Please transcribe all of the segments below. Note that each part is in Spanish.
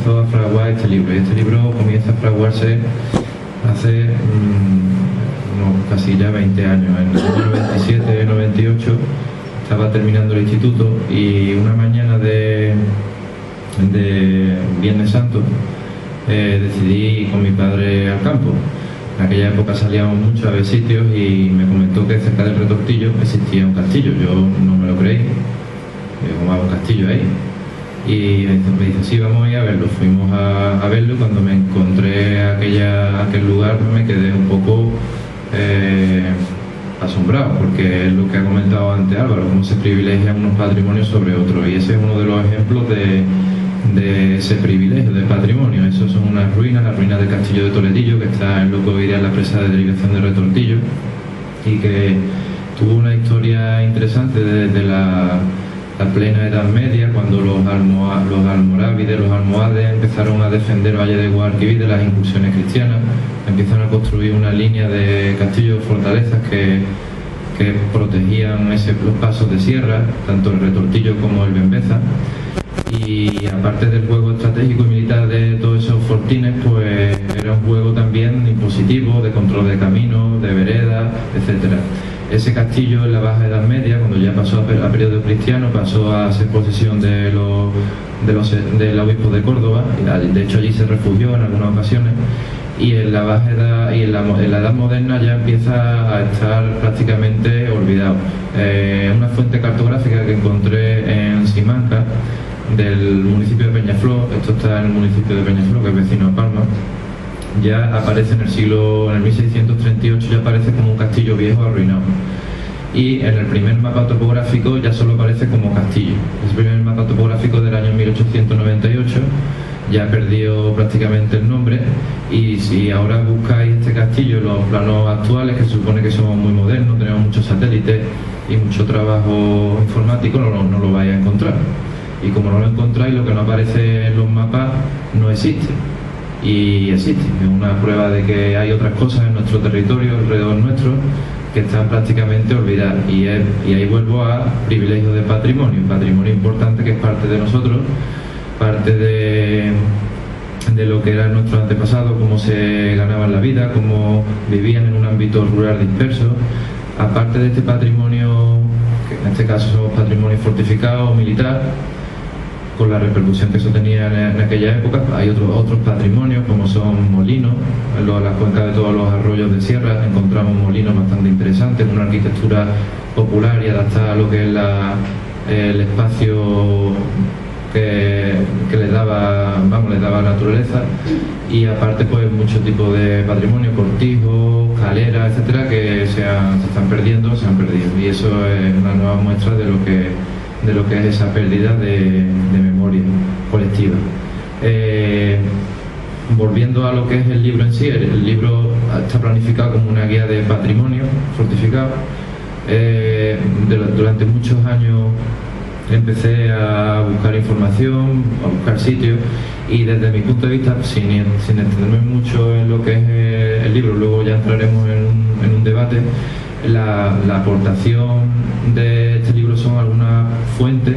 empezó a fraguar este libro. Y este libro comienza a fraguarse hace casi ya 20 años. En el año 97, 98 estaba terminando el instituto y una mañana de Viernes Santo decidí ir con mi padre al campo. En aquella época salíamos mucho a ver sitios y me comentó que cerca del Retortillo existía un castillo. Yo no me lo creí. ¿Cómo hago un castillo ahí? Y me dice, sí, vamos a ir a verlo. Fuimos a verlo y cuando me encontré aquel lugar me quedé un poco asombrado, porque es lo que ha comentado antes Álvaro, cómo se privilegian unos patrimonios sobre otros, y ese es uno de los ejemplos de ese privilegio del patrimonio. Esos son unas ruinas, las ruinas del castillo de Toledillo, que está en lo que hoy día es la presa de derivación de Retortillo, y que tuvo una historia interesante desde la plena Edad Media, cuando los almorávides, los almohades empezaron a defender Valle de Guadalquivir de las incursiones cristianas. Empiezan a construir una línea de castillos, fortalezas que protegían los pasos de sierra, tanto el Retortillo como el Bembeza. Y aparte del juego estratégico y militar de todos esos fortines, pues era un juego también impositivo, de control de caminos, de veredas, etcétera. Ese castillo en la Baja Edad Media, cuando ya pasó a periodo cristiano, pasó a ser posesión del obispo de Córdoba. De hecho allí se refugió en algunas ocasiones, y en la Baja Edad y en la Edad Moderna ya empieza a estar prácticamente olvidado. Una fuente cartográfica que encontré en Simancas, del municipio de Peñaflor, esto está en el municipio de Peñaflor, que es vecino a Palma, ya aparece en el 1638, ya aparece como un castillo viejo arruinado. Y en el primer mapa topográfico ya solo aparece como castillo. Es el primer mapa topográfico del año 1898, ya perdió prácticamente el nombre, y si ahora buscáis este castillo en los planos actuales, que se supone que somos muy modernos, tenemos muchos satélites y mucho trabajo informático, no lo vais a encontrar. Y como no lo encontráis, lo que no aparece en los mapas no existe. Y existe, es una prueba de que hay otras cosas en nuestro territorio, alrededor nuestro, que están prácticamente olvidadas. Y ahí vuelvo a privilegio de patrimonio, un patrimonio importante que es parte de nosotros, parte de lo que eran nuestros antepasados, cómo se ganaban la vida, cómo vivían en un ámbito rural disperso. Aparte de este patrimonio, que en este caso son patrimonios fortificados, militar, con la repercusión que eso tenía en aquella época, hay otros patrimonios como son molinos. En las cuencas de todos los arroyos de sierra encontramos molinos bastante interesantes, con una arquitectura popular y adaptada a lo que es el espacio que les daba la naturaleza. Y aparte pues muchos tipos de patrimonio, cortijos, caleras, etcétera, que se han perdido, y eso es una nueva muestra de lo que es esa pérdida de memoria colectiva. Volviendo a lo que es el libro en sí, el libro está planificado como una guía de patrimonio fortificado. Durante muchos años empecé a buscar información, a buscar sitios, y desde mi punto de vista, sin extenderme mucho en lo que es el libro, luego ya entraremos en un debate. La aportación de este libro son algunas fuentes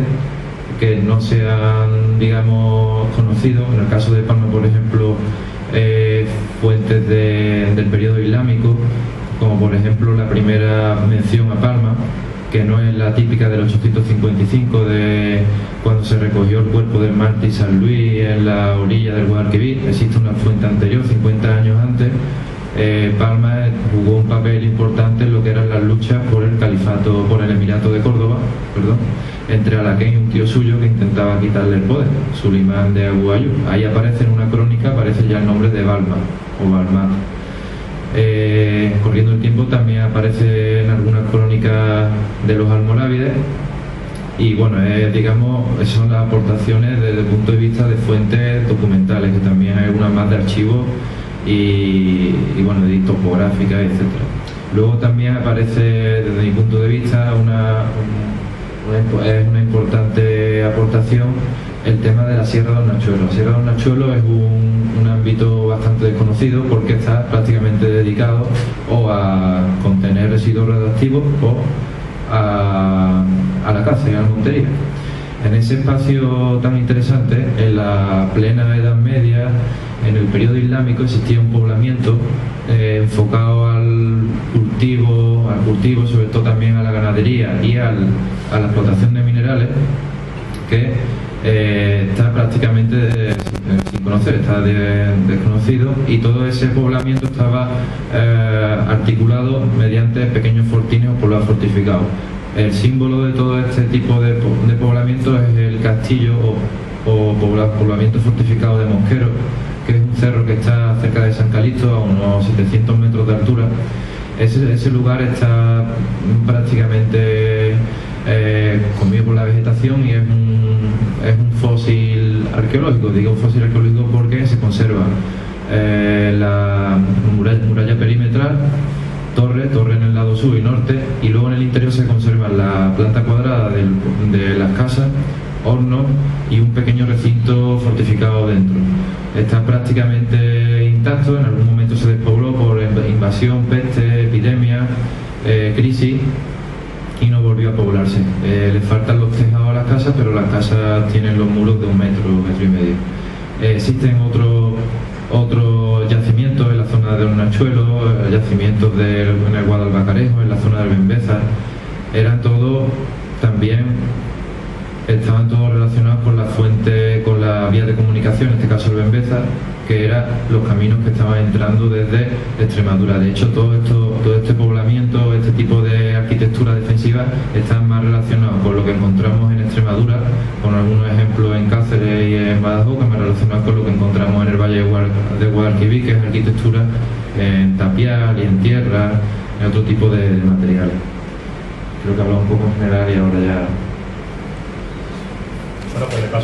que no se han, digamos, conocido. En el caso de Palma, por ejemplo, fuentes del periodo islámico, como por ejemplo la primera mención a Palma, que no es la típica del 855 de cuando se recogió el cuerpo del mártir San Luis en la orilla del Guadalquivir. Existe una fuente anterior, 50 años antes. Palma jugó un papel importante en lo que eran las luchas por el Emirato de Córdoba, entre Alaquén y un tío suyo que intentaba quitarle el poder, Sulimán de Abu Ayub. Ahí aparece en una crónica, aparece ya el nombre de Balma o Balmat. Corriendo el tiempo también aparece en algunas crónicas de los almorávides. Y bueno, digamos, esas son las aportaciones desde el punto de vista de fuentes documentales, que también hay algunas más de archivos y bueno, de topográficas, etcétera. Luego también aparece, desde mi punto de vista, una importante aportación el tema de la Sierra de Hornachuelos. La Sierra de Hornachuelos es un ámbito bastante desconocido, porque está prácticamente dedicado o a contener residuos radioactivos o a la caza y a la montería. En ese espacio tan interesante, en la plena Edad Media, en el periodo islámico, existía un poblamiento enfocado al cultivo, sobre todo también a la ganadería y a la explotación de minerales, que está prácticamente sin conocer, está desconocido, y todo ese poblamiento estaba articulado mediante pequeños fortines o poblados fortificados. El símbolo de todo este tipo de poblamiento es el castillo o poblamiento fortificado de Mosquero, que es un cerro que está cerca de San Calixto, a unos 700 metros de altura. Ese lugar está prácticamente comido por la vegetación y es un fósil arqueológico. Digo un fósil arqueológico porque se conserva la muralla perimetral, torre en el lado sur y norte, y luego en el interior se conserva la planta cuadrada de las casas, hornos y un pequeño recinto fortificado dentro. Está prácticamente intacto. En algún momento se despobló por invasión, peste, epidemia, crisis, y no volvió a poblarse. Le faltan los tejados a las casas, pero las casas tienen los muros de 1 metro y medio. Existen otros yacimientos en la zona de Hornachuelo, yacimientos en el Guadalbacarejo, en la zona del Bembézar. Estaban todos relacionados con la fuente, con la vía de comunicación, en este caso el Bembézar, que eran los caminos que estaban entrando desde Extremadura. De hecho, todo este poblamiento, este tipo de arquitectura defensiva, están más relacionados con lo que encontramos en Extremadura, con algunos ejemplos en Cáceres y en Badajoz, que más relacionados con lo que encontramos en el Valle de Guadalquivir, que es arquitectura en tapial y en tierra, en otro tipo de materiales. Creo que he hablado un poco en general y ahora ya... Bueno, pues le paso.